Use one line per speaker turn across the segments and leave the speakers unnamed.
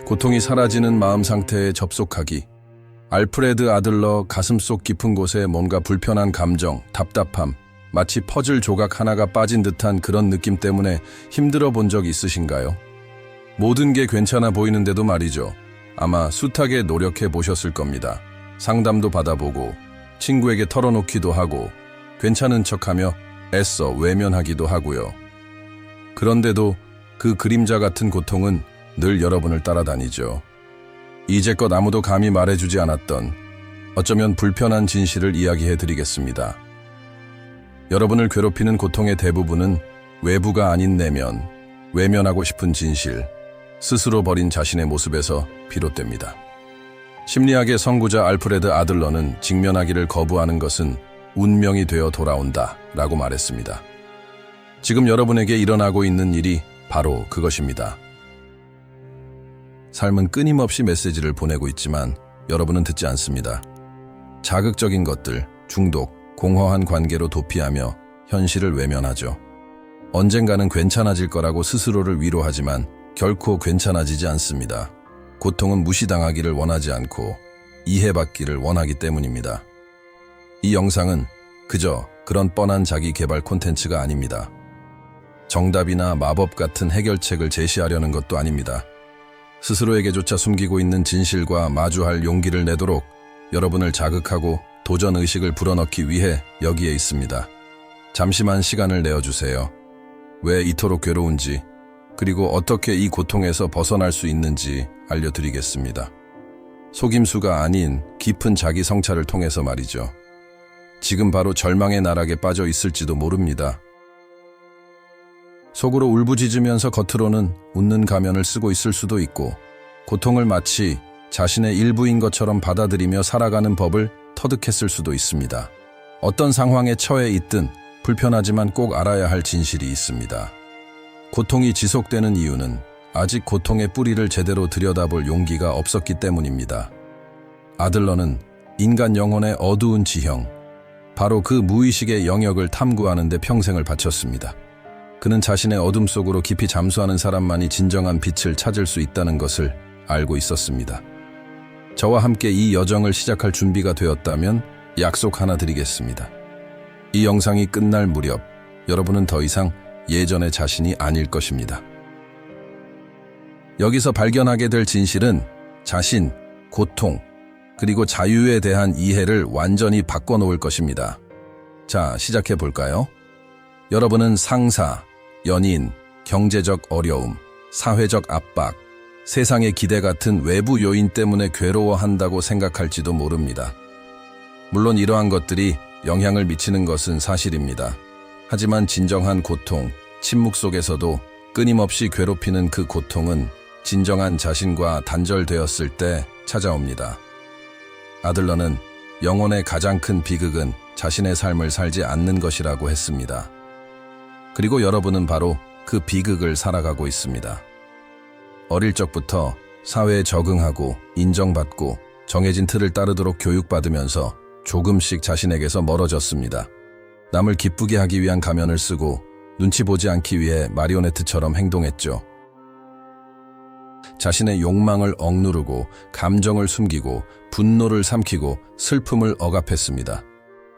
고통이 사라지는 마음 상태에 접속하기. 알프레드 아들러 가슴속 깊은 곳에 뭔가 불편한 감정, 답답함, 마치 퍼즐 조각 하나가 빠진 듯한 그런 느낌 때문에 힘들어 본 적 있으신가요? 모든 게 괜찮아 보이는데도 말이죠. 아마 숱하게 노력해 보셨을 겁니다. 상담도 받아보고 친구에게 털어놓기도 하고 괜찮은 척하며 애써 외면하기도 하고요. 그런데도 그 그림자 같은 고통은 늘 여러분을 따라다니죠. 이제껏 아무도 감히 말해주지 않았던 어쩌면 불편한 진실을 이야기해드리겠습니다. 여러분을 괴롭히는 고통의 대부분은 외부가 아닌 내면, 외면하고 싶은 진실, 스스로 버린 자신의 모습에서 비롯됩니다. 심리학의 선구자 알프레드 아들러는 직면하기를 거부하는 것은 운명이 되어 돌아온다 라고 말했습니다. 지금 여러분에게 일어나고 있는 일이 바로 그것입니다. 삶은 끊임없이 메시지를 보내고 있지만 여러분은 듣지 않습니다. 자극적인 것들, 중독, 공허한 관계로 도피하며 현실을 외면하죠. 언젠가는 괜찮아질 거라고 스스로를 위로하지만 결코 괜찮아지지 않습니다. 고통은 무시당하기를 원하지 않고 이해받기를 원하기 때문입니다. 이 영상은 그저 그런 뻔한 자기 개발 콘텐츠가 아닙니다. 정답이나 마법 같은 해결책을 제시하려는 것도 아닙니다. 스스로에게조차 숨기고 있는 진실과 마주할 용기를 내도록 여러분을 자극하고 도전의식을 불어넣기 위해 여기에 있습니다. 잠시만 시간을 내어주세요. 왜 이토록 괴로운지, 그리고 어떻게 이 고통에서 벗어날 수 있는지 알려드리겠습니다. 속임수가 아닌 깊은 자기 성찰을 통해서 말이죠. 지금 바로 절망의 나락에 빠져 있을지도 모릅니다. 속으로 울부짖으면서 겉으로는 웃는 가면을 쓰고 있을 수도 있고, 고통을 마치 자신의 일부인 것처럼 받아들이며 살아가는 법을 터득했을 수도 있습니다. 어떤 상황에 처해 있든 불편하지만 꼭 알아야 할 진실이 있습니다. 고통이 지속되는 이유는 아직 고통의 뿌리를 제대로 들여다볼 용기가 없었기 때문입니다. 아들러는 인간 영혼의 어두운 지형, 바로 그 무의식의 영역을 탐구하는 데 평생을 바쳤습니다. 그는 자신의 어둠 속으로 깊이 잠수하는 사람만이 진정한 빛을 찾을 수 있다는 것을 알고 있었습니다. 저와 함께 이 여정을 시작할 준비가 되었다면 약속 하나 드리겠습니다. 이 영상이 끝날 무렵 여러분은 더 이상 예전의 자신이 아닐 것입니다. 여기서 발견하게 될 진실은 자신, 고통, 그리고 자유에 대한 이해를 완전히 바꿔놓을 것입니다. 자, 시작해 볼까요? 여러분은 상사, 연인, 경제적 어려움, 사회적 압박, 세상의 기대 같은 외부 요인 때문에 괴로워한다고 생각할지도 모릅니다. 물론 이러한 것들이 영향을 미치는 것은 사실입니다. 하지만 진정한 고통, 침묵 속에서도 끊임없이 괴롭히는 그 고통은 진정한 자신과 단절되었을 때 찾아옵니다. 아들러는 영혼의 가장 큰 비극은 자신의 삶을 살지 않는 것이라고 했습니다. 그리고 여러분은 바로 그 비극을 살아가고 있습니다. 어릴 적부터 사회에 적응하고 인정받고 정해진 틀을 따르도록 교육받으면서 조금씩 자신에게서 멀어졌습니다. 남을 기쁘게 하기 위한 가면을 쓰고 눈치 보지 않기 위해 마리오네트처럼 행동했죠. 자신의 욕망을 억누르고 감정을 숨기고 분노를 삼키고 슬픔을 억압했습니다.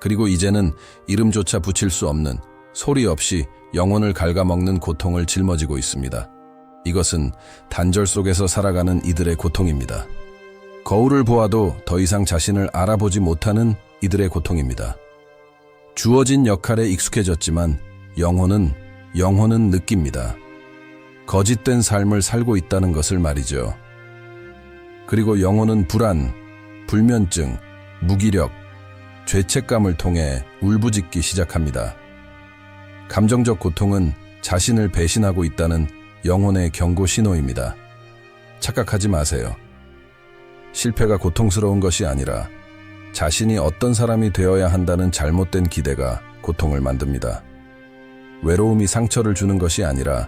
그리고 이제는 이름조차 붙일 수 없는 소리 없이 영혼을 갉아먹는 고통을 짊어지고 있습니다. 이것은 단절 속에서 살아가는 이들의 고통입니다. 거울을 보아도 더 이상 자신을 알아보지 못하는 이들의 고통입니다. 주어진 역할에 익숙해졌지만 영혼은 느낍니다. 거짓된 삶을 살고 있다는 것을 말이죠. 그리고 영혼은 불안, 불면증, 무기력, 죄책감을 통해 울부짖기 시작합니다. 감정적 고통은 자신을 배신하고 있다는 영혼의 경고 신호입니다. 착각하지 마세요. 실패가 고통스러운 것이 아니라 자신이 어떤 사람이 되어야 한다는 잘못된 기대가 고통을 만듭니다. 외로움이 상처를 주는 것이 아니라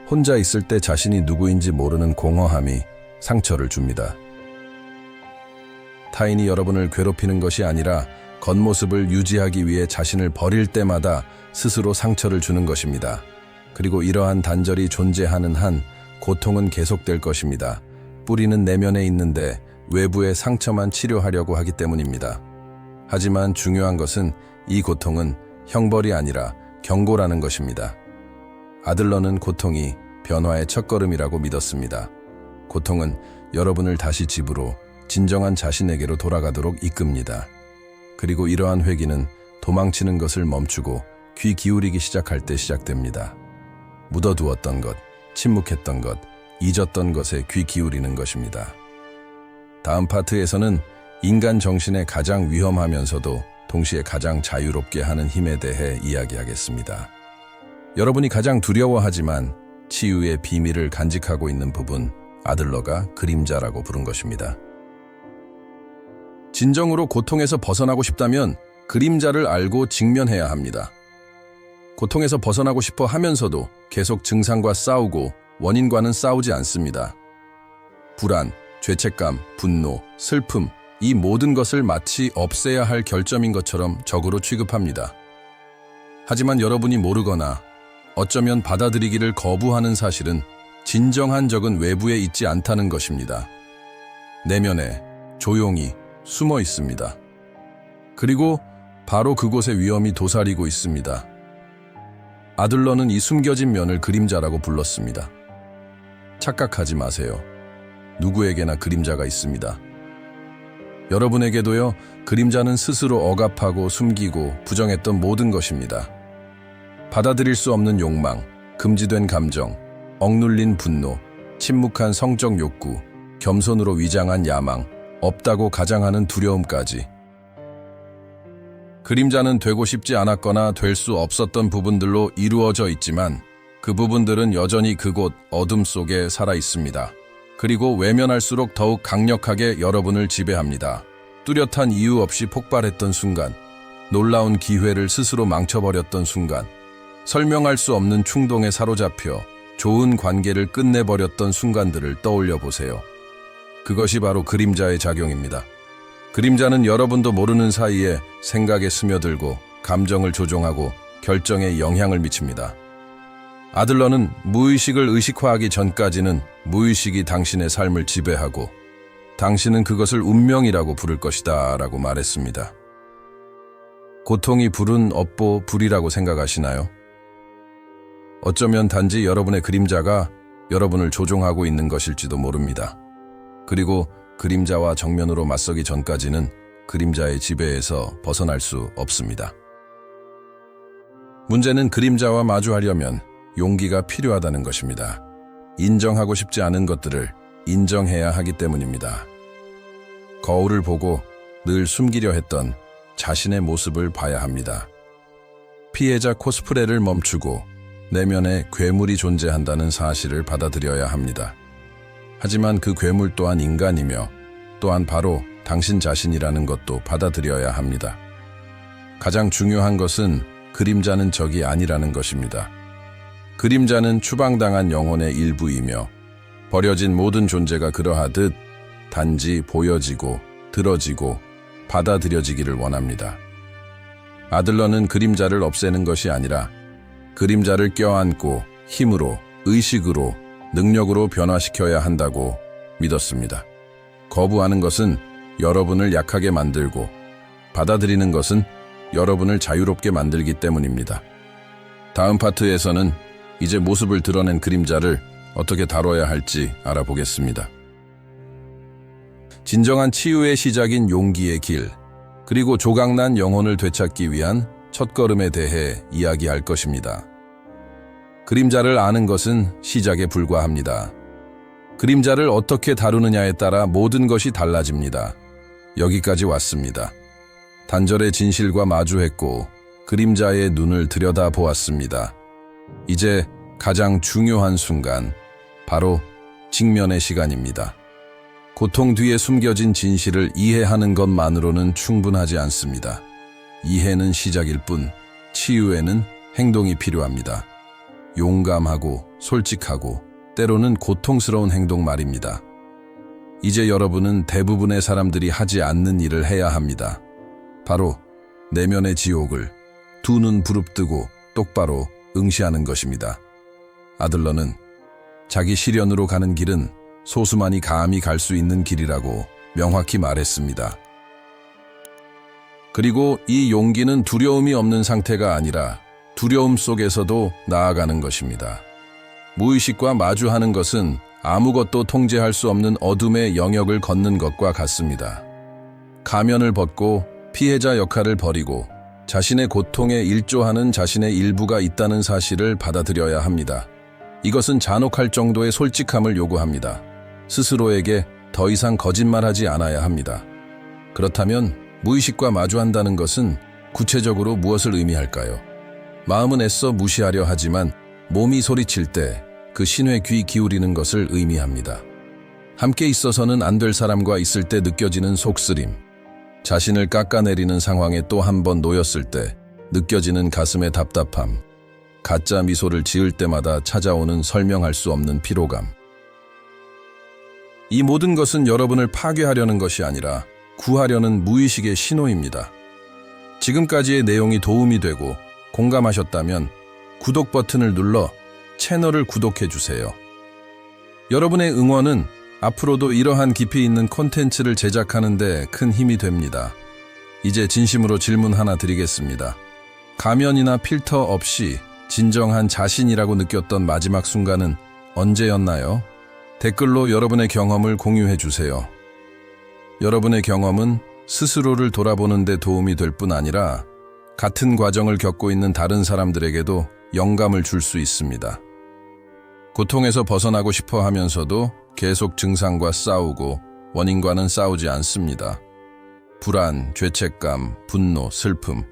혼자 있을 때 자신이 누구인지 모르는 공허함이 상처를 줍니다. 타인이 여러분을 괴롭히는 것이 아니라 겉모습을 유지하기 위해 자신을 버릴 때마다 스스로 상처를 주는 것입니다. 그리고 이러한 단절이 존재하는 한 고통은 계속될 것입니다. 뿌리는 내면에 있는데 외부의 상처만 치료하려고 하기 때문입니다. 하지만 중요한 것은 이 고통은 형벌이 아니라 경고라는 것입니다. 아들러는 고통이 변화의 첫걸음이라고 믿었습니다. 고통은 여러분을 다시 집으로, 진정한 자신에게로 돌아가도록 이끕니다. 그리고 이러한 회귀는 도망치는 것을 멈추고 귀 기울이기 시작할 때 시작됩니다. 묻어두었던 것, 침묵했던 것, 잊었던 것에 귀 기울이는 것입니다. 다음 파트에서는 인간 정신의 가장 위험하면서도 동시에 가장 자유롭게 하는 힘에 대해 이야기하겠습니다. 여러분이 가장 두려워하지만 치유의 비밀을 간직하고 있는 부분, 아들러가 그림자라고 부른 것입니다. 진정으로 고통에서 벗어나고 싶다면 그림자를 알고 직면해야 합니다. 고통에서 벗어나고 싶어 하면서도 계속 증상과 싸우고 원인과는 싸우지 않습니다. 불안, 죄책감, 분노, 슬픔, 이 모든 것을 마치 없애야 할 결점인 것처럼 적으로 취급합니다. 하지만 여러분이 모르거나 어쩌면 받아들이기를 거부하는 사실은 진정한 적은 외부에 있지 않다는 것입니다. 내면에 조용히 숨어 있습니다. 그리고 바로 그곳에 위험이 도사리고 있습니다. 아들러는 이 숨겨진 면을 그림자라고 불렀습니다. 착각하지 마세요. 누구에게나 그림자가 있습니다. 여러분에게도요, 그림자는 스스로 억압하고 숨기고 부정했던 모든 것입니다. 받아들일 수 없는 욕망, 금지된 감정, 억눌린 분노, 침묵한 성적 욕구, 겸손으로 위장한 야망, 없다고 가장하는 두려움까지. 그림자는 되고 싶지 않았거나 될 수 없었던 부분들로 이루어져 있지만 그 부분들은 여전히 그곳 어둠 속에 살아 있습니다. 그리고 외면할수록 더욱 강력하게 여러분을 지배합니다. 뚜렷한 이유 없이 폭발했던 순간, 놀라운 기회를 스스로 망쳐버렸던 순간, 설명할 수 없는 충동에 사로잡혀 좋은 관계를 끝내버렸던 순간들을 떠올려 보세요. 그것이 바로 그림자의 작용입니다. 그림자는 여러분도 모르는 사이에 생각에 스며들고 감정을 조종하고 결정에 영향을 미칩니다. 아들러는 무의식을 의식화하기 전까지는 무의식이 당신의 삶을 지배하고 당신은 그것을 운명이라고 부를 것이다 라고 말했습니다. 고통이 불은 업보 불이라고 생각하시나요? 어쩌면 단지 여러분의 그림자가 여러분을 조종하고 있는 것일지도 모릅니다. 그리고 그림자와 정면으로 맞서기 전까지는 그림자의 지배에서 벗어날 수 없습니다. 문제는 그림자와 마주하려면 용기가 필요하다는 것입니다. 인정하고 싶지 않은 것들을 인정해야 하기 때문입니다. 거울을 보고 늘 숨기려 했던 자신의 모습을 봐야 합니다. 피해자 코스프레를 멈추고 내면에 괴물이 존재한다는 사실을 받아들여야 합니다. 하지만 그 괴물 또한 인간이며 또한 바로 당신 자신이라는 것도 받아들여야 합니다. 가장 중요한 것은 그림자는 적이 아니라는 것입니다. 그림자는 추방당한 영혼의 일부이며 버려진 모든 존재가 그러하듯 단지 보여지고 들어지고 받아들여지기를 원합니다. 아들러는 그림자를 없애는 것이 아니라 그림자를 껴안고 힘으로, 의식으로, 능력으로 변화시켜야 한다고 믿었습니다. 거부하는 것은 여러분을 약하게 만들고 받아들이는 것은 여러분을 자유롭게 만들기 때문입니다. 다음 파트에서는 이제 모습을 드러낸 그림자를 어떻게 다뤄야 할지 알아보겠습니다. 진정한 치유의 시작인 용기의 길, 그리고 조각난 영혼을 되찾기 위한 첫걸음에 대해 이야기할 것입니다. 그림자를 아는 것은 시작에 불과합니다. 그림자를 어떻게 다루느냐에 따라 모든 것이 달라집니다. 여기까지 왔습니다. 단절의 진실과 마주했고 그림자의 눈을 들여다보았습니다. 이제 가장 중요한 순간, 바로 직면의 시간입니다. 고통 뒤에 숨겨진 진실을 이해하는 것만으로는 충분하지 않습니다. 이해는 시작일 뿐 치유에는 행동이 필요합니다. 용감하고 솔직하고 때로는 고통스러운 행동 말입니다. 이제 여러분은 대부분의 사람들이 하지 않는 일을 해야 합니다. 바로 내면의 지옥을 두 눈 부릅뜨고 똑바로 응시하는 것입니다. 아들러는 자기 실현으로 가는 길은 소수만이 감히 갈 수 있는 길이라고 명확히 말했습니다. 그리고 이 용기는 두려움이 없는 상태가 아니라 두려움 속에서도 나아가는 것입니다. 무의식과 마주하는 것은 아무것도 통제할 수 없는 어둠의 영역을 걷는 것과 같습니다. 가면을 벗고 피해자 역할을 버리고 자신의 고통에 일조하는 자신의 일부가 있다는 사실을 받아들여야 합니다. 이것은 잔혹할 정도의 솔직함을 요구합니다. 스스로에게 더 이상 거짓말하지 않아야 합니다. 그렇다면 무의식과 마주한다는 것은 구체적으로 무엇을 의미할까요? 마음은 애써 무시하려 하지만 몸이 소리칠 때 그 신호에 귀 기울이는 것을 의미합니다. 함께 있어서는 안 될 사람과 있을 때 느껴지는 속쓰림, 자신을 깎아내리는 상황에 또 한 번 놓였을 때 느껴지는 가슴의 답답함, 가짜 미소를 지을 때마다 찾아오는 설명할 수 없는 피로감. 이 모든 것은 여러분을 파괴하려는 것이 아니라 구하려는 무의식의 신호입니다. 지금까지의 내용이 도움이 되고 공감하셨다면 구독 버튼을 눌러 채널을 구독해 주세요. 여러분의 응원은 앞으로도 이러한 깊이 있는 콘텐츠를 제작하는 데 큰 힘이 됩니다. 이제 진심으로 질문 하나 드리겠습니다. 가면이나 필터 없이 진정한 자신이라고 느꼈던 마지막 순간은 언제였나요? 댓글로 여러분의 경험을 공유해 주세요. 여러분의 경험은 스스로를 돌아보는 데 도움이 될 뿐 아니라 같은 과정을 겪고 있는 다른 사람들에게도 영감을 줄 수 있습니다. 고통에서 벗어나고 싶어 하면서도 계속 증상과 싸우고 원인과는 싸우지 않습니다. 불안, 죄책감, 분노, 슬픔,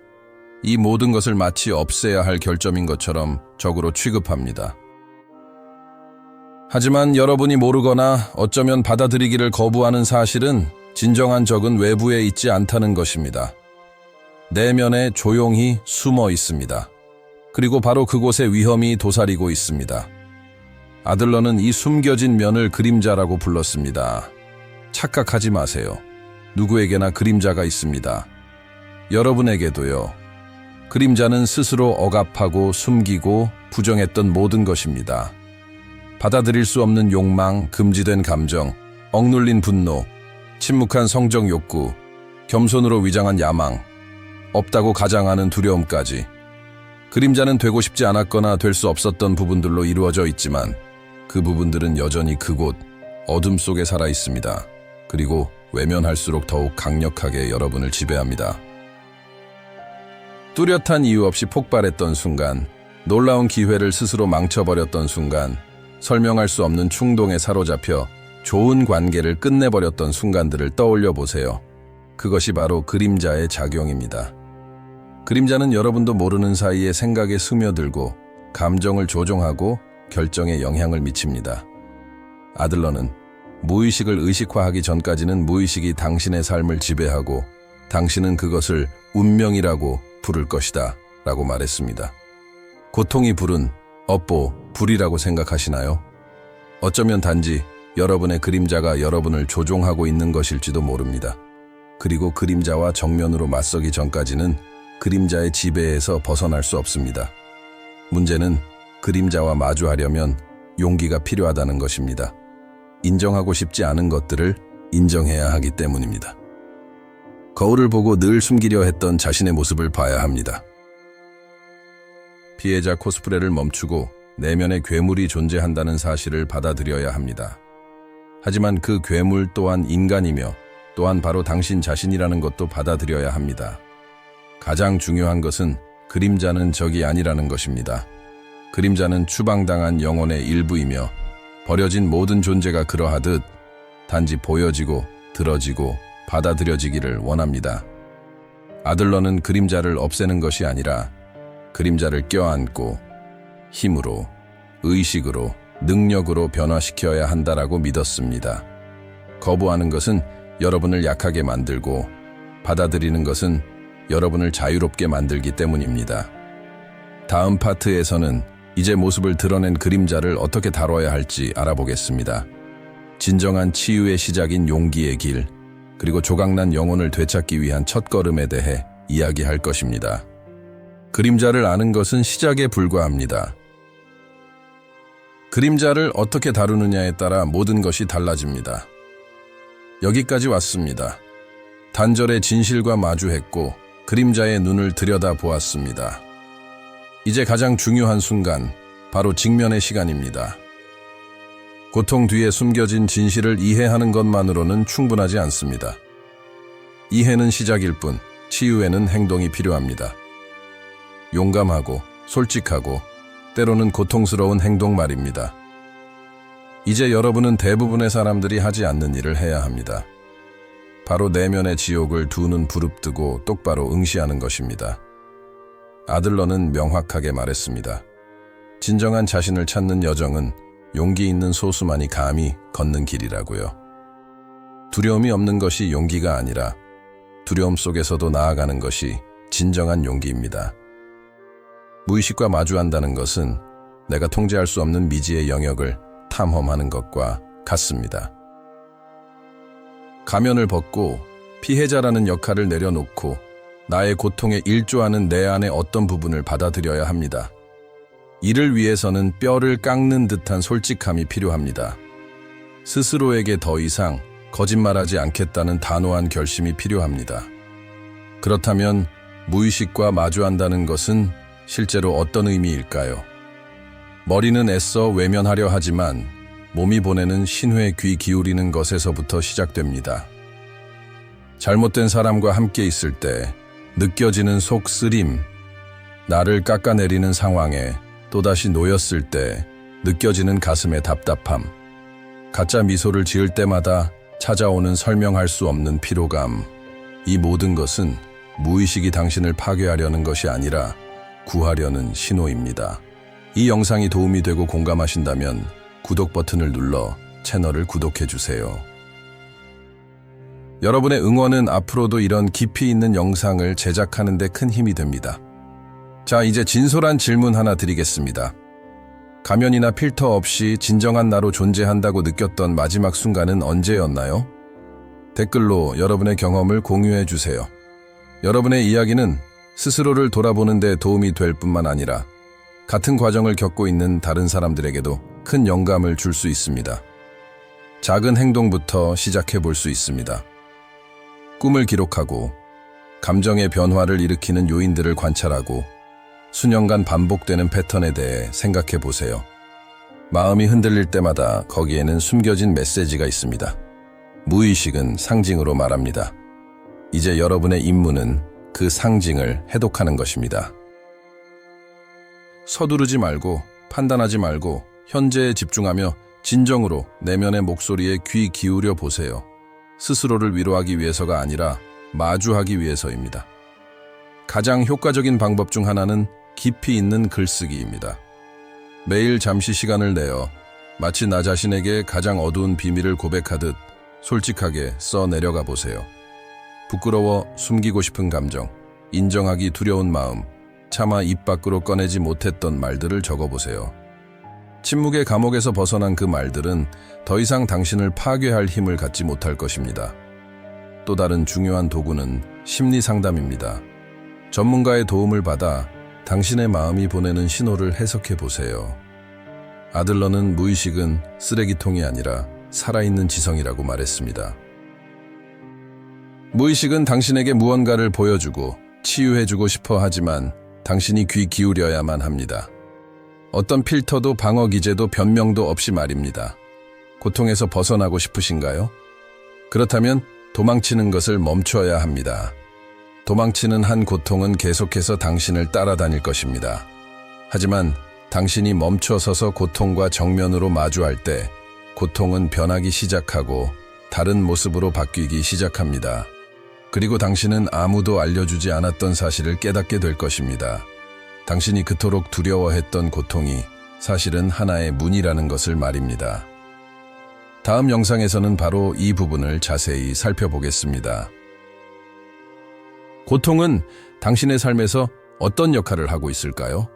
이 모든 것을 마치 없애야 할 결점인 것처럼 적으로 취급합니다. 하지만 여러분이 모르거나 어쩌면 받아들이기를 거부하는 사실은 진정한 적은 외부에 있지 않다는 것입니다. 내면에 조용히 숨어 있습니다. 그리고 바로 그곳에 위험이 도사리고 있습니다. 아들러는 이 숨겨진 면을 그림자라고 불렀습니다. 착각하지 마세요. 누구에게나 그림자가 있습니다. 여러분에게도요. 그림자는 스스로 억압하고 숨기고 부정했던 모든 것입니다. 받아들일 수 없는 욕망, 금지된 감정, 억눌린 분노, 침묵한 성적 욕구, 겸손으로 위장한 야망, 없다고 가장하는 두려움까지. 그림자는 되고 싶지 않았거나 될 수 없었던 부분들로 이루어져 있지만 그 부분들은 여전히 그곳 어둠 속에 살아 있습니다. 그리고 외면할수록 더욱 강력하게 여러분을 지배합니다. 뚜렷한 이유 없이 폭발했던 순간, 놀라운 기회를 스스로 망쳐버렸던 순간, 설명할 수 없는 충동에 사로잡혀 좋은 관계를 끝내버렸던 순간들을 떠올려 보세요. 그것이 바로 그림자의 작용입니다. 그림자는 여러분도 모르는 사이에 생각에 스며들고 감정을 조종하고 결정에 영향을 미칩니다. 아들러는 무의식을 의식화하기 전까지는 무의식이 당신의 삶을 지배하고 당신은 그것을 운명이라고 부를 것이다 라고 말했습니다. 고통이 불은 업보, 불이라고 생각하시나요? 어쩌면 단지 여러분의 그림자가 여러분을 조종하고 있는 것일지도 모릅니다. 그리고 그림자와 정면으로 맞서기 전까지는 그림자의 지배에서 벗어날 수 없습니다. 문제는 그림자와 마주하려면 용기가 필요하다는 것입니다. 인정하고 싶지 않은 것들을 인정해야 하기 때문입니다. 거울을 보고 늘 숨기려 했던 자신의 모습을 봐야 합니다. 피해자 코스프레를 멈추고 내면의 괴물이 존재한다는 사실을 받아들여야 합니다. 하지만 그 괴물 또한 인간이며 또한 바로 당신 자신이라는 것도 받아들여야 합니다. 가장 중요한 것은 그림자는 적이 아니라는 것입니다. 그림자는 추방당한 영혼의 일부이며 버려진 모든 존재가 그러하듯 단지 보여지고 들어지고 받아들여지기를 원합니다. 아들러는 그림자를 없애는 것이 아니라 그림자를 껴안고 힘으로, 의식으로, 능력으로 변화시켜야 한다라고 믿었습니다. 거부하는 것은 여러분을 약하게 만들고 받아들이는 것은 여러분을 자유롭게 만들기 때문입니다. 다음 파트에서는 이제 모습을 드러낸 그림자를 어떻게 다뤄야 할지 알아보겠습니다. 진정한 치유의 시작인 용기의 길, 그리고 조각난 영혼을 되찾기 위한 첫걸음에 대해 이야기할 것입니다. 그림자를 아는 것은 시작에 불과합니다. 그림자를 어떻게 다루느냐에 따라 모든 것이 달라집니다. 여기까지 왔습니다. 단절의 진실과 마주했고 그림자의 눈을 들여다보았습니다. 이제 가장 중요한 순간, 바로 직면의 시간입니다. 고통 뒤에 숨겨진 진실을 이해하는 것만으로는 충분하지 않습니다. 이해는 시작일 뿐, 치유에는 행동이 필요합니다. 용감하고 솔직하고 때로는 고통스러운 행동 말입니다. 이제 여러분은 대부분의 사람들이 하지 않는 일을 해야 합니다. 바로 내면의 지옥을 두 눈 부릅뜨고 똑바로 응시하는 것입니다. 아들러는 명확하게 말했습니다. 진정한 자신을 찾는 여정은 용기 있는 소수만이 감히 걷는 길이라고요. 두려움이 없는 것이 용기가 아니라 두려움 속에서도 나아가는 것이 진정한 용기입니다. 무의식과 마주한다는 것은 내가 통제할 수 없는 미지의 영역을 탐험하는 것과 같습니다. 가면을 벗고 피해자라는 역할을 내려놓고 나의 고통에 일조하는 내 안의 어떤 부분을 받아들여야 합니다. 이를 위해서는 뼈를 깎는 듯한 솔직함이 필요합니다. 스스로에게 더 이상 거짓말하지 않겠다는 단호한 결심이 필요합니다. 그렇다면 무의식과 마주한다는 것은 실제로 어떤 의미일까요? 머리는 애써 외면하려 하지만 몸이 보내는 신호에 귀 기울이는 것에서부터 시작됩니다. 잘못된 사람과 함께 있을 때 느껴지는 속 쓰림, 나를 깎아내리는 상황에 또다시 놓였을 때 느껴지는 가슴의 답답함, 가짜 미소를 지을 때마다 찾아오는 설명할 수 없는 피로감, 이 모든 것은 무의식이 당신을 파괴하려는 것이 아니라 구하려는 신호입니다. 이 영상이 도움이 되고 공감하신다면 구독 버튼을 눌러 채널을 구독해주세요. 여러분의 응원은 앞으로도 이런 깊이 있는 영상을 제작하는 데 큰 힘이 됩니다. 자, 이제 진솔한 질문 하나 드리겠습니다. 가면이나 필터 없이 진정한 나로 존재한다고 느꼈던 마지막 순간은 언제였나요? 댓글로 여러분의 경험을 공유해 주세요. 여러분의 이야기는 스스로를 돌아보는 데 도움이 될 뿐만 아니라 같은 과정을 겪고 있는 다른 사람들에게도 큰 영감을 줄 수 있습니다. 작은 행동부터 시작해 볼 수 있습니다. 꿈을 기록하고 감정의 변화를 일으키는 요인들을 관찰하고 수년간 반복되는 패턴에 대해 생각해 보세요. 마음이 흔들릴 때마다 거기에는 숨겨진 메시지가 있습니다. 무의식은 상징으로 말합니다. 이제 여러분의 임무는 그 상징을 해독하는 것입니다. 서두르지 말고 판단하지 말고 현재에 집중하며 진정으로 내면의 목소리에 귀 기울여 보세요. 스스로를 위로하기 위해서가 아니라 마주하기 위해서입니다. 가장 효과적인 방법 중 하나는 깊이 있는 글쓰기입니다. 매일 잠시 시간을 내어 마치 나 자신에게 가장 어두운 비밀을 고백하듯 솔직하게 써 내려가 보세요. 부끄러워 숨기고 싶은 감정, 인정하기 두려운 마음, 차마 입 밖으로 꺼내지 못했던 말들을 적어보세요. 침묵의 감옥에서 벗어난 그 말들은 더 이상 당신을 파괴할 힘을 갖지 못할 것입니다. 또 다른 중요한 도구는 심리 상담입니다. 전문가의 도움을 받아 당신의 마음이 보내는 신호를 해석해 보세요. 아들러는 무의식은 쓰레기통이 아니라 살아있는 지성이라고 말했습니다. 무의식은 당신에게 무언가를 보여주고 치유해주고 싶어 하지만 당신이 귀 기울여야만 합니다. 어떤 필터도 방어 기제도 변명도 없이 말입니다. 고통에서 벗어나고 싶으신가요? 그렇다면 도망치는 것을 멈춰야 합니다. 도망치는 한 고통은 계속해서 당신을 따라다닐 것입니다. 하지만 당신이 멈춰서서 고통과 정면으로 마주할 때 고통은 변하기 시작하고 다른 모습으로 바뀌기 시작합니다. 그리고 당신은 아무도 알려주지 않았던 사실을 깨닫게 될 것입니다. 당신이 그토록 두려워했던 고통이 사실은 하나의 문이라는 것을 말입니다. 다음 영상에서는 바로 이 부분을 자세히 살펴보겠습니다. 고통은 당신의 삶에서 어떤 역할을 하고 있을까요?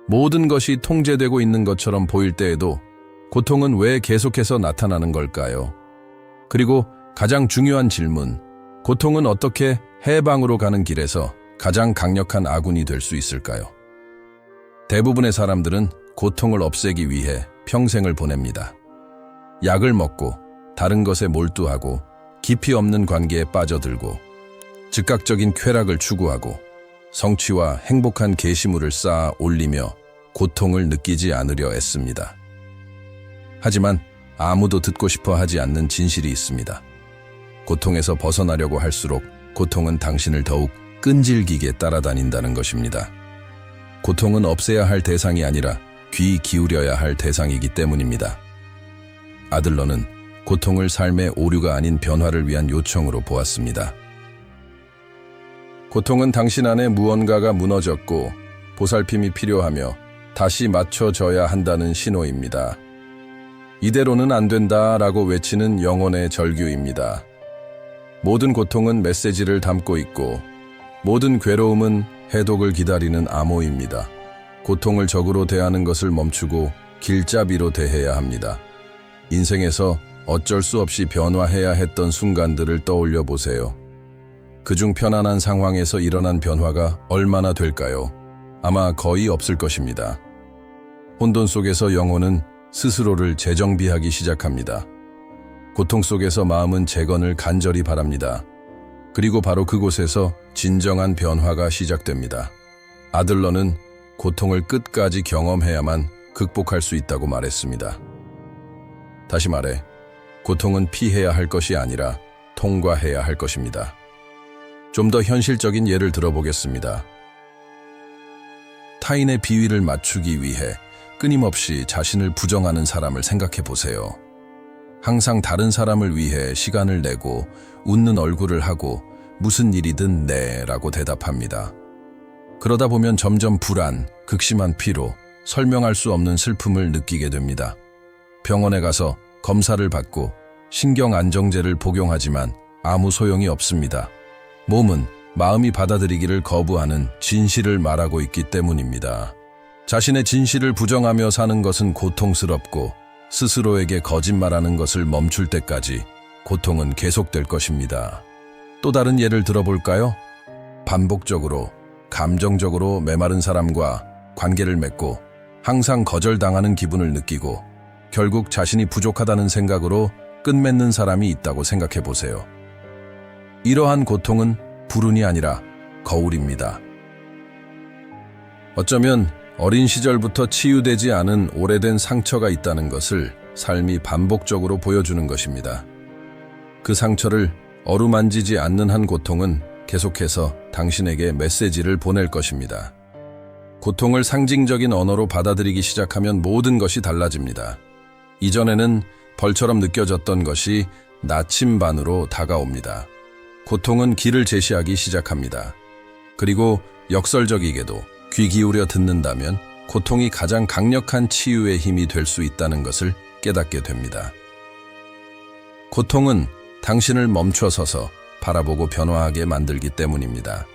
모든 것이 통제되고 있는 것처럼 보일 때에도 고통은 왜 계속해서 나타나는 걸까요? 그리고 가장 중요한 질문, 고통은 어떻게 해방으로 가는 길에서 가장 강력한 아군이 될 수 있을까요? 대부분의 사람들은 고통을 없애기 위해 평생을 보냅니다. 약을 먹고 다른 것에 몰두하고 깊이 없는 관계에 빠져들고 즉각적인 쾌락을 추구하고 성취와 행복한 계시물을 쌓아 올리며 고통을 느끼지 않으려 애씁니다. 하지만 아무도 듣고 싶어 하지 않는 진실이 있습니다. 고통에서 벗어나려고 할수록 고통은 당신을 더욱 끈질기게 따라다닌다는 것입니다. 고통은 없애야 할 대상이 아니라 귀 기울여야 할 대상이기 때문입니다. 아들러는 고통을 삶의 오류가 아닌 변화를 위한 요청으로 보았습니다. 고통은 당신 안에 무언가가 무너졌고 보살핌이 필요하며 다시 맞춰져야 한다는 신호입니다. 이대로는 안 된다라고 외치는 영혼의 절규입니다. 모든 고통은 메시지를 담고 있고 모든 괴로움은 해독을 기다리는 암호입니다. 고통을 적으로 대하는 것을 멈추고 길잡이로 대해야 합니다. 인생에서 어쩔 수 없이 변화해야 했던 순간들을 떠올려 보세요. 그중 편안한 상황에서 일어난 변화가 얼마나 될까요? 아마 거의 없을 것입니다. 혼돈 속에서 영혼은 스스로를 재정비하기 시작합니다. 고통 속에서 마음은 재건을 간절히 바랍니다. 그리고 바로 그곳에서 진정한 변화가 시작됩니다. 아들러는 고통을 끝까지 경험해야만 극복할 수 있다고 말했습니다. 다시 말해, 고통은 피해야 할 것이 아니라 통과해야 할 것입니다. 좀 더 현실적인 예를 들어보겠습니다. 타인의 비위를 맞추기 위해 끊임없이 자신을 부정하는 사람을 생각해 보세요. 항상 다른 사람을 위해 시간을 내고 웃는 얼굴을 하고 무슨 일이든 네 라고 대답합니다. 그러다 보면 점점 불안, 극심한 피로, 설명할 수 없는 슬픔을 느끼게 됩니다. 병원에 가서 검사를 받고 신경 안정제를 복용하지만 아무 소용이 없습니다. 몸은 마음이 받아들이기를 거부하는 진실을 말하고 있기 때문입니다. 자신의 진실을 부정하며 사는 것은 고통스럽고 스스로에게 거짓말하는 것을 멈출 때까지 고통은 계속될 것입니다. 또 다른 예를 들어볼까요? 반복적으로, 감정적으로 메마른 사람과 관계를 맺고 항상 거절당하는 기분을 느끼고 결국 자신이 부족하다는 생각으로 끝맺는 사람이 있다고 생각해 보세요. 이러한 고통은 불운이 아니라 거울입니다. 어쩌면 어린 시절부터 치유되지 않은 오래된 상처가 있다는 것을 삶이 반복적으로 보여주는 것입니다. 그 상처를 어루만지지 않는 한 고통은 계속해서 당신에게 메시지를 보낼 것입니다. 고통을 상징적인 언어로 받아들이기 시작하면 모든 것이 달라집니다. 이전에는 벌처럼 느껴졌던 것이 나침반으로 다가옵니다. 고통은 길을 제시하기 시작합니다. 그리고 역설적이게도 귀 기울여 듣는다면 고통이 가장 강력한 치유의 힘이 될 수 있다는 것을 깨닫게 됩니다. 고통은 당신을 멈춰서서 바라보고 변화하게 만들기 때문입니다.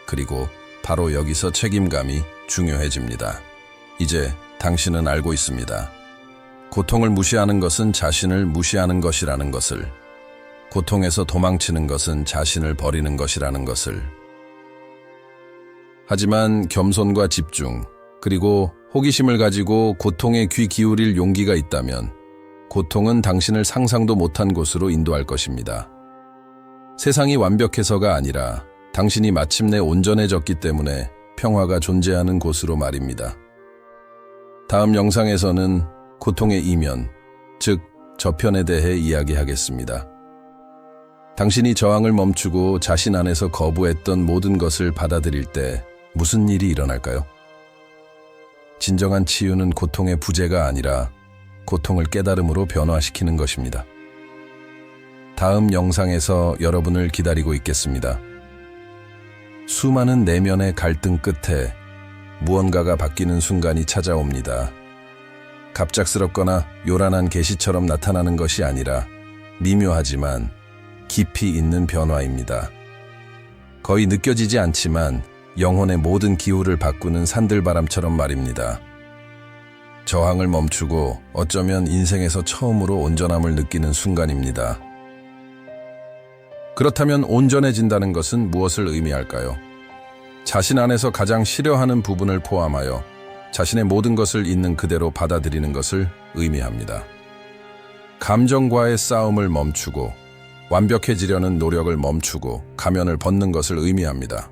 그리고 바로 여기서 책임감이 중요해집니다. 이제 당신은 알고 있습니다. 고통을 무시하는 것은 자신을 무시하는 것이라는 것을, 고통에서 도망치는 것은 자신을 버리는 것이라는 것을. 하지만 겸손과 집중, 그리고 호기심을 가지고 고통에 귀 기울일 용기가 있다면 고통은 당신을 상상도 못한 곳으로 인도할 것입니다. 세상이 완벽해서가 아니라 당신이 마침내 온전해졌기 때문에 평화가 존재하는 곳으로 말입니다. 다음 영상에서는 고통의 이면, 즉 저편에 대해 이야기하겠습니다. 당신이 저항을 멈추고 자신 안에서 거부했던 모든 것을 받아들일 때 무슨 일이 일어날까요? 진정한 치유는 고통의 부재가 아니라 고통을 깨달음으로 변화시키는 것입니다. 다음 영상에서 여러분을 기다리고 있겠습니다. 수많은 내면의 갈등 끝에 무언가가 바뀌는 순간이 찾아옵니다. 갑작스럽거나 요란한 계시처럼 나타나는 것이 아니라 미묘하지만 깊이 있는 변화입니다. 거의 느껴지지 않지만 영혼의 모든 기후를 바꾸는 산들바람처럼 말입니다. 저항을 멈추고 어쩌면 인생에서 처음으로 온전함을 느끼는 순간입니다. 그렇다면 온전해진다는 것은 무엇을 의미할까요? 자신 안에서 가장 싫어하는 부분을 포함하여 자신의 모든 것을 있는 그대로 받아들이는 것을 의미합니다. 감정과의 싸움을 멈추고 완벽해지려는 노력을 멈추고 가면을 벗는 것을 의미합니다.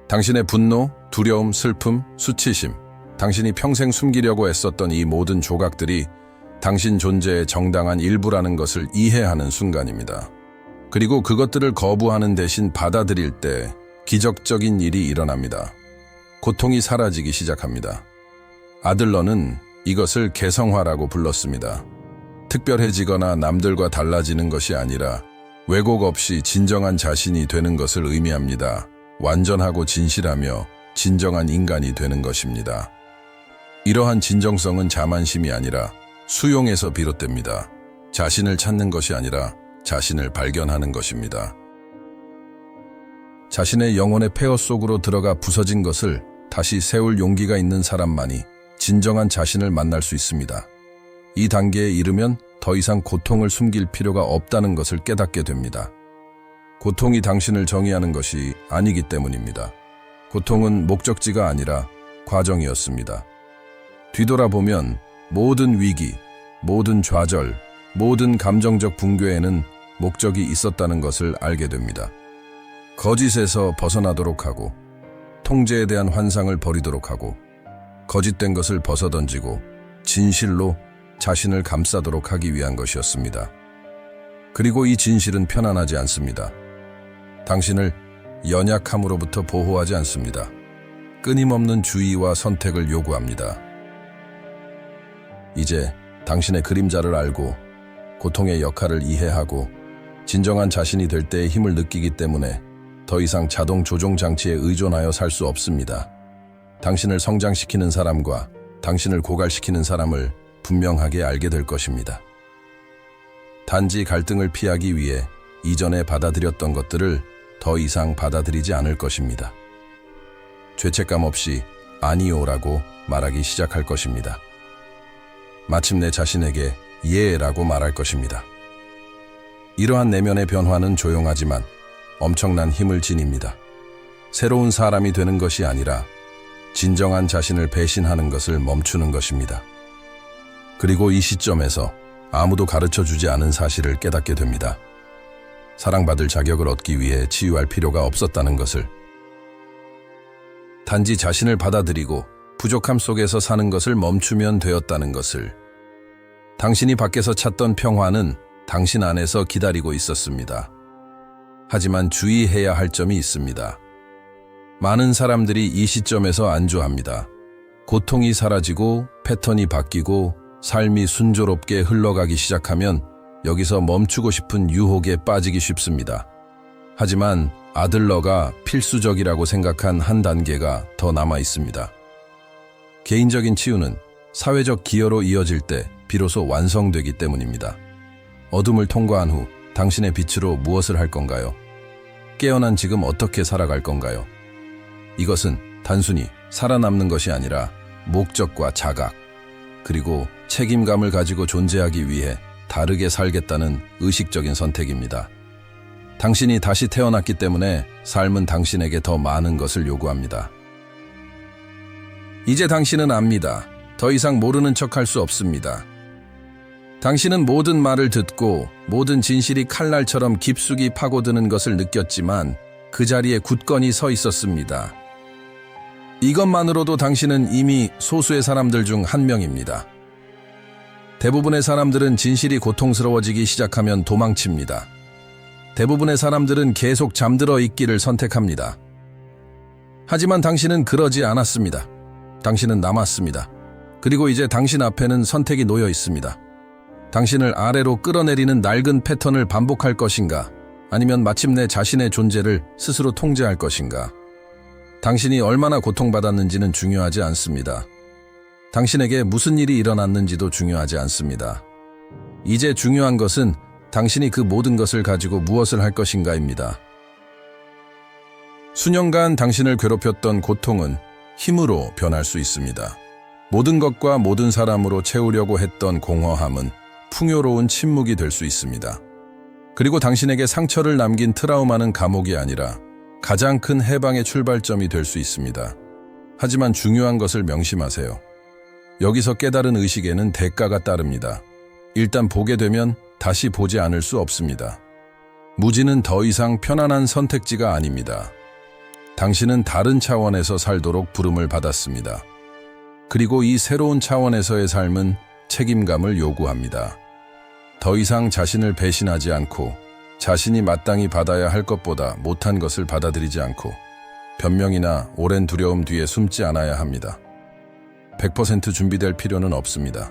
당신의 분노, 두려움, 슬픔, 수치심, 당신이 평생 숨기려고 애썼던 이 모든 조각들이 당신 존재의 정당한 일부라는 것을 이해하는 순간입니다. 그리고 그것들을 거부하는 대신 받아들일 때 기적적인 일이 일어납니다. 고통이 사라지기 시작합니다. 아들러는 이것을 개성화라고 불렀습니다. 특별해지거나 남들과 달라지는 것이 아니라 왜곡 없이 진정한 자신이 되는 것을 의미합니다. 완전하고 진실하며 진정한 인간이 되는 것입니다. 이러한 진정성은 자만심이 아니라 수용에서 비롯됩니다. 자신을 찾는 것이 아니라 자신을 발견하는 것입니다. 자신의 영혼의 폐허 속으로 들어가 부서진 것을 다시 세울 용기가 있는 사람만이 진정한 자신을 만날 수 있습니다. 이 단계에 이르면 더 이상 고통을 숨길 필요가 없다는 것을 깨닫게 됩니다. 고통이 당신을 정의하는 것이 아니기 때문입니다. 고통은 목적지가 아니라 과정이었습니다. 뒤돌아보면 모든 위기, 모든 좌절, 모든 감정적 붕괴에는 목적이 있었다는 것을 알게 됩니다. 거짓에서 벗어나도록 하고, 통제에 대한 환상을 버리도록 하고, 거짓된 것을 벗어던지고 진실로 자신을 감싸도록 하기 위한 것이었습니다. 그리고 이 진실은 편안하지 않습니다. 당신을 연약함으로부터 보호하지 않습니다. 끊임없는 주의와 선택을 요구합니다. 이제 당신의 그림자를 알고 고통의 역할을 이해하고 진정한 자신이 될 때의 힘을 느끼기 때문에 더 이상 자동 조종 장치에 의존하여 살 수 없습니다. 당신을 성장시키는 사람과 당신을 고갈시키는 사람을 분명하게 알게 될 것입니다. 단지 갈등을 피하기 위해 이전에 받아들였던 것들을 더 이상 받아들이지 않을 것입니다. 죄책감 없이 아니오라고 말하기 시작할 것입니다. 마침내 자신에게 예라고 말할 것입니다. 이러한 내면의 변화는 조용하지만 엄청난 힘을 지닙니다. 새로운 사람이 되는 것이 아니라 진정한 자신을 배신하는 것을 멈추는 것입니다. 그리고 이 시점에서 아무도 가르쳐주지 않은 사실을 깨닫게 됩니다. 사랑받을 자격을 얻기 위해 치유할 필요가 없었다는 것을. 단지 자신을 받아들이고 부족함 속에서 사는 것을 멈추면 되었다는 것을. 당신이 밖에서 찾던 평화는 당신 안에서 기다리고 있었습니다. 하지만 주의해야 할 점이 있습니다. 많은 사람들이 이 시점에서 안주합니다. 고통이 사라지고 패턴이 바뀌고 삶이 순조롭게 흘러가기 시작하면 여기서 멈추고 싶은 유혹에 빠지기 쉽습니다. 하지만 아들러가 필수적이라고 생각한 한 단계가 더 남아 있습니다. 개인적인 치유는 사회적 기여로 이어질 때 비로소 완성되기 때문입니다. 어둠을 통과한 후 당신의 빛으로 무엇을 할 건가요? 깨어난 지금 어떻게 살아갈 건가요? 이것은 단순히 살아남는 것이 아니라 목적과 자각, 그리고 책임감을 가지고 존재하기 위해 다르게 살겠다는 의식적인 선택입니다. 당신이 다시 태어났기 때문에 삶은 당신에게 더 많은 것을 요구합니다. 이제 당신은 압니다. 더 이상 모르는 척할 수 없습니다. 당신은 모든 말을 듣고 모든 진실이 칼날처럼 깊숙이 파고드는 것을 느꼈지만 그 자리에 굳건히 서 있었습니다. 이것만으로도 당신은 이미 소수의 사람들 중 한 명입니다. 대부분의 사람들은 진실이 고통스러워지기 시작하면 도망칩니다. 대부분의 사람들은 계속 잠들어 있기를 선택합니다. 하지만 당신은 그러지 않았습니다. 당신은 남았습니다. 그리고 이제 당신 앞에는 선택이 놓여 있습니다. 당신을 아래로 끌어내리는 낡은 패턴을 반복할 것인가, 아니면 마침내 자신의 존재를 스스로 통제할 것인가. 당신이 얼마나 고통받았는지는 중요하지 않습니다. 당신에게 무슨 일이 일어났는지도 중요하지 않습니다. 이제 중요한 것은 당신이 그 모든 것을 가지고 무엇을 할 것인가입니다. 수년간 당신을 괴롭혔던 고통은 힘으로 변할 수 있습니다. 모든 것과 모든 사람으로 채우려고 했던 공허함은 풍요로운 침묵이 될 수 있습니다. 그리고 당신에게 상처를 남긴 트라우마는 감옥이 아니라 가장 큰 해방의 출발점이 될 수 있습니다. 하지만 중요한 것을 명심하세요. 여기서 깨달은 의식에는 대가가 따릅니다. 일단 보게 되면 다시 보지 않을 수 없습니다. 무지는 더 이상 편안한 선택지가 아닙니다. 당신은 다른 차원에서 살도록 부름을 받았습니다. 그리고 이 새로운 차원에서의 삶은 책임감을 요구합니다. 더 이상 자신을 배신하지 않고 자신이 마땅히 받아야 할 것보다 못한 것을 받아들이지 않고 변명이나 오랜 두려움 뒤에 숨지 않아야 합니다. 100% 준비될 필요는 없습니다.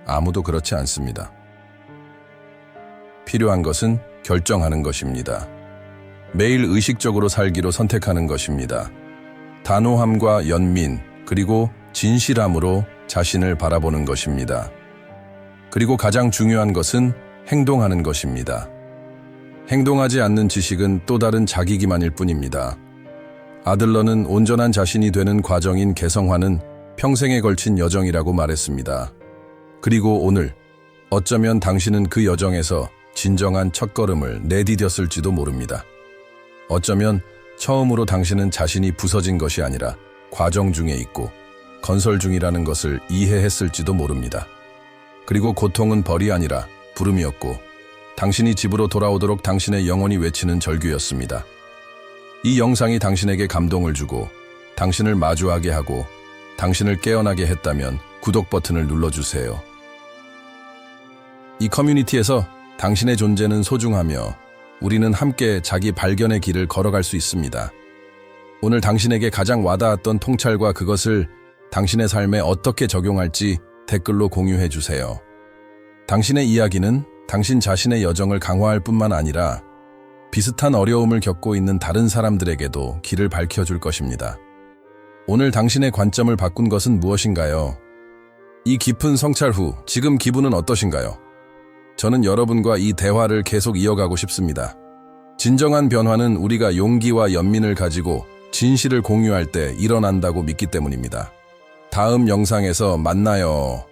아무도 그렇지 않습니다. 필요한 것은 결정하는 것입니다. 매일 의식적으로 살기로 선택하는 것입니다. 단호함과 연민, 그리고 진실함으로 자신을 바라보는 것입니다. 그리고 가장 중요한 것은 행동하는 것입니다. 행동하지 않는 지식은 또 다른 자기 기만일 뿐입니다. 아들러는 온전한 자신이 되는 과정인 개성화는 평생에 걸친 여정이라고 말했습니다. 그리고 오늘 어쩌면 당신은 그 여정에서 진정한 첫걸음을 내디뎠을지도 모릅니다. 어쩌면 처음으로 당신은 자신이 부서진 것이 아니라 과정 중에 있고 건설 중이라는 것을 이해했을지도 모릅니다. 그리고 고통은 벌이 아니라 부름이었고 당신이 집으로 돌아오도록 당신의 영혼이 외치는 절규였습니다. 이 영상이 당신에게 감동을 주고 당신을 마주하게 하고 당신을 깨어나게 했다면 구독 버튼을 눌러주세요. 이 커뮤니티에서 당신의 존재는 소중하며 우리는 함께 자기 발견의 길을 걸어갈 수 있습니다. 오늘 당신에게 가장 와닿았던 통찰과 그것을 당신의 삶에 어떻게 적용할지 댓글로 공유해 주세요. 당신의 이야기는 당신 자신의 여정을 강화할 뿐만 아니라 비슷한 어려움을 겪고 있는 다른 사람들에게도 길을 밝혀줄 것입니다. 오늘 당신의 관점을 바꾼 것은 무엇인가요? 이 깊은 성찰 후 지금 기분은 어떠신가요? 저는 여러분과 이 대화를 계속 이어가고 싶습니다. 진정한 변화는 우리가 용기와 연민을 가지고 진실을 공유할 때 일어난다고 믿기 때문입니다. 다음 영상에서 만나요.